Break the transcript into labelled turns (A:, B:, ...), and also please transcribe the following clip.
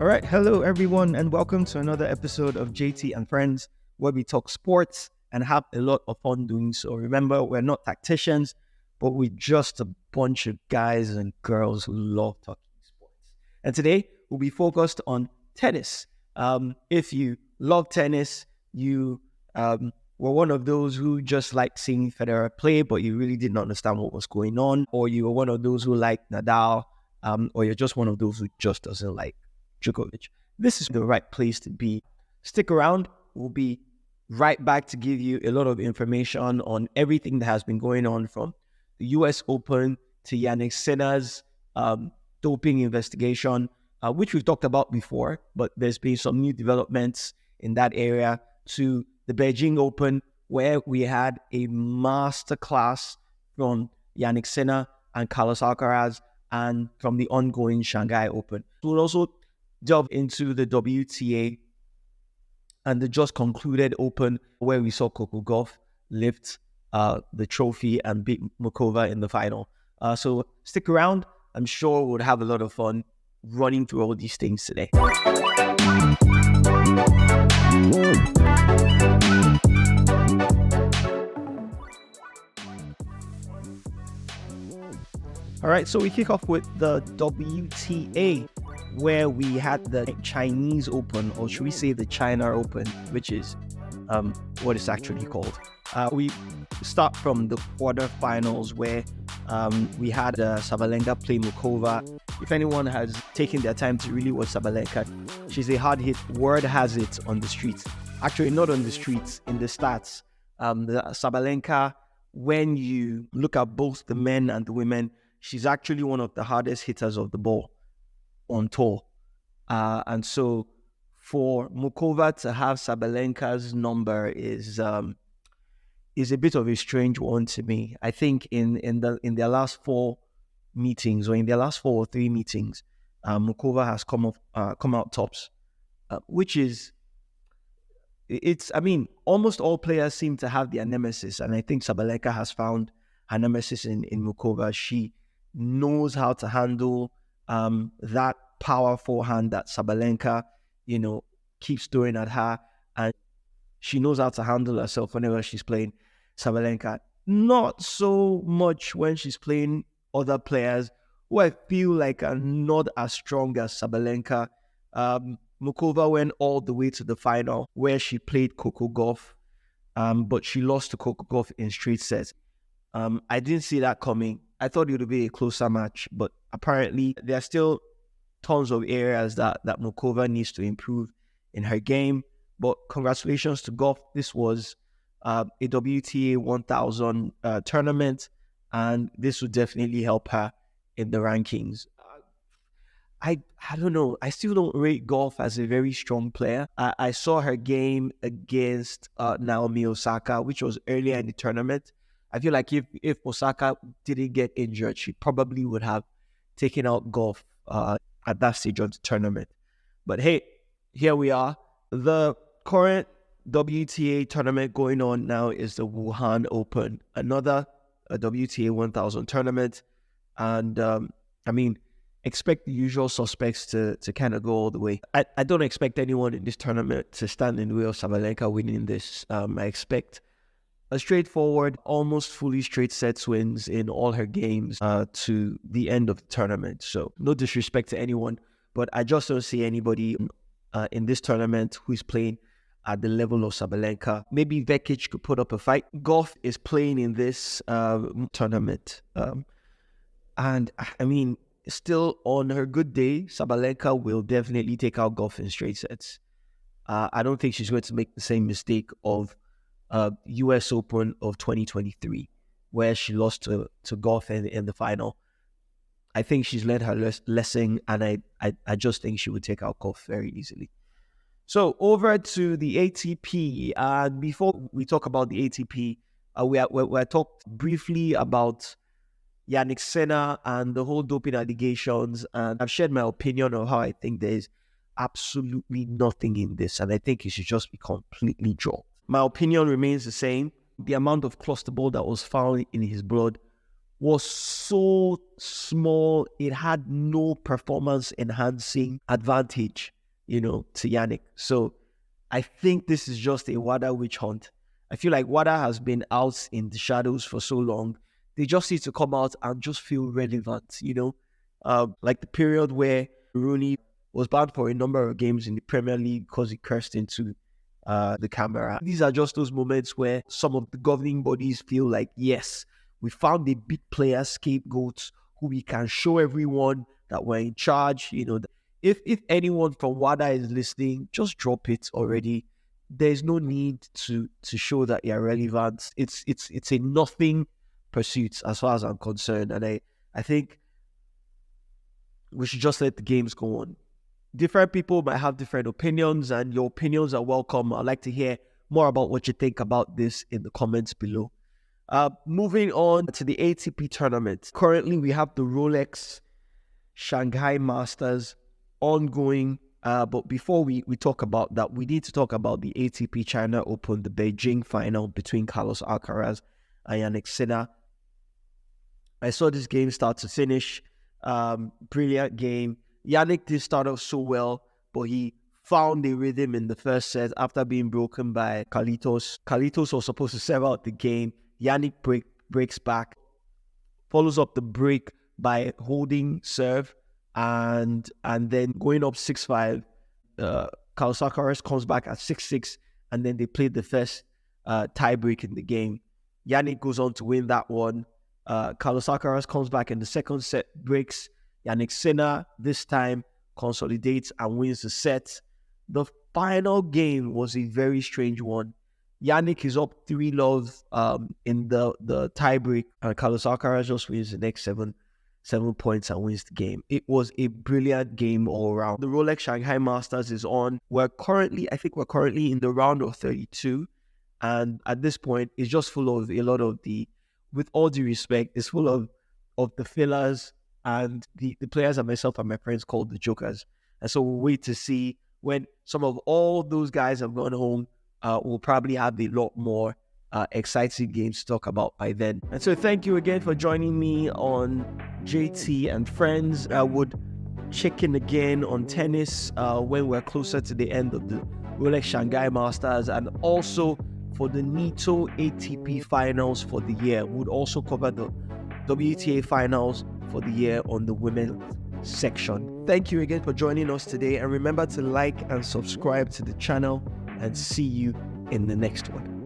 A: All right, hello everyone, and welcome to another episode of JT and Friends, where we talk sports and have a lot of fun doing so. Remember, we're not tacticians, but we're just a bunch of guys and girls who love talking sports. And today we'll be focused on tennis. If you love tennis, you were one of those who just liked seeing Federer play, but you really didn't understand what was going on, or you were one of those who liked Nadal, or you're just one of those who just doesn't like Djokovic. This is the right place to be. Stick around. We'll be right back to give you a lot of information on everything that has been going on, from the US Open to Jannik Sinner's doping investigation, which we've talked about before, but there's been some new developments in that area, to the Beijing Open, where we had a masterclass from Jannik Sinner and Carlos Alcaraz, and from the ongoing Shanghai Open. We'll also delve into the WTA and the just concluded Open, where we saw Coco Gauff lift the trophy and beat Mukova in the final. So stick around. I'm sure we'll have a lot of fun running through all these things today. All right, so we kick off with the WTA, where we had the Chinese Open, or should we say the China Open, which is what it's actually called. We start from the quarterfinals, where we had Sabalenka play Mukova. If anyone has taken their time to really watch Sabalenka, she's a hard hit. Word has it on the streets. Actually, not on the streets, in the stats. The Sabalenka, when you look at both the men and the women, she's actually one of the hardest hitters of the ball on tour. And so for Mukova to have Sabalenka's number is a bit of a strange one to me. I think in their last four meetings, or in their last 4 or 3 meetings, Mukova has come out tops, which is, almost all players seem to have their nemesis, and I think Sabalenka has found her nemesis in Mukova. She knows how to handle that power forehand that Sabalenka, keeps throwing at her, and she knows how to handle herself whenever she's playing Sabalenka. Not so much when she's playing other players who I feel like are not as strong as Sabalenka. Mukova went all the way to the final, where she played Coco Gauff, but she lost to Coco Gauff in straight sets. I didn't see that coming. I thought it would be a closer match, but apparently there are still tons of areas that Mukova needs to improve in her game. But congratulations to Gauff. This was a WTA 1000 tournament, and this would definitely help her in the rankings. I don't know. I still don't rate Gauff as a very strong player. I saw her game against Naomi Osaka, which was earlier in the tournament. I feel like if Osaka didn't get injured, she probably would have taken out Gauff at that stage of the tournament. But hey, here we are. The current WTA tournament going on now is the Wuhan Open, another WTA 1000 tournament. And expect the usual suspects to kind of go all the way. I don't expect anyone in this tournament to stand in the way of Sabalenka winning this. I expect a straightforward, almost fully straight sets wins in all her games to the end of the tournament. So no disrespect to anyone, but I just don't see anybody in this tournament who is playing at the level of Sabalenka. Maybe Vekic could put up a fight. Gauff is playing in this tournament. Still on her good day, Sabalenka will definitely take out Gauff in straight sets. I don't think she's going to make the same mistake of US Open of 2023, where she lost to Gauff in the final. I think she's learned her lesson, and I just think she would take out Gauff very easily. So over to the ATP. Before we talk about the ATP, we talked briefly about Jannik Sinner and the whole doping allegations, and I've shared my opinion on how I think there is absolutely nothing in this, and I think it should just be completely dropped. My opinion remains the same. The amount of cluster ball that was found in his blood was so small. It had no performance enhancing advantage, to Jannik. So I think this is just a WADA witch hunt. I feel like WADA has been out in the shadows for so long. They just need to come out and just feel relevant, like the period where Rooney was banned for a number of games in the Premier League because he cursed into the camera. These are just those moments where some of the governing bodies feel like, yes, we found a big player scapegoat who we can show everyone that we're in charge. If anyone from WADA is listening, just drop it already. There's no need to show that you're relevant. It's a nothing pursuit as far as I'm concerned. And I think we should just let the games go on. Different people might have different opinions, and your opinions are welcome. I'd like to hear more about what you think about this in the comments below. Moving on to the ATP tournament. Currently, we have the Rolex Shanghai Masters ongoing. But before we talk about that, we need to talk about the ATP China Open, the Beijing final between Carlos Alcaraz and Jannik Sinner. I saw this game start to finish. Brilliant game. Jannik did start off so well, but he found a rhythm in the first set after being broken by Carlitos. Carlitos was supposed to serve out the game. Jannik breaks back, follows up the break by holding serve, and then going up 6-5. Carlos Alcaraz comes back at 6-6, and then they played the first tie break in the game. Jannik goes on to win that one. Carlos Alcaraz comes back in the second set, breaks. Jannik Sinner this time consolidates and wins the set. The final game was a very strange one. Jannik is up 3-love in the tie break, and Carlos Alcaraz just wins the next 7 points and wins the game. It was a brilliant game all around. The Rolex Shanghai Masters is on. I think we're currently in the round of 32, and at this point, it's just full of a lot of with all due respect, it's full of the fillers and the players and myself and my friends called the jokers. And so we'll wait to see when some of all those guys have gone home. We'll probably have a lot more exciting games to talk about by then. And so thank you again for joining me on JT and Friends. I would check in again on tennis when we're closer to the end of the Rolex Shanghai Masters, and also for the NITO ATP finals for the year. We'll also cover the WTA finals for the year on the women's section. Thank you again for joining us today, and remember to like and subscribe to the channel, and see you in the next one.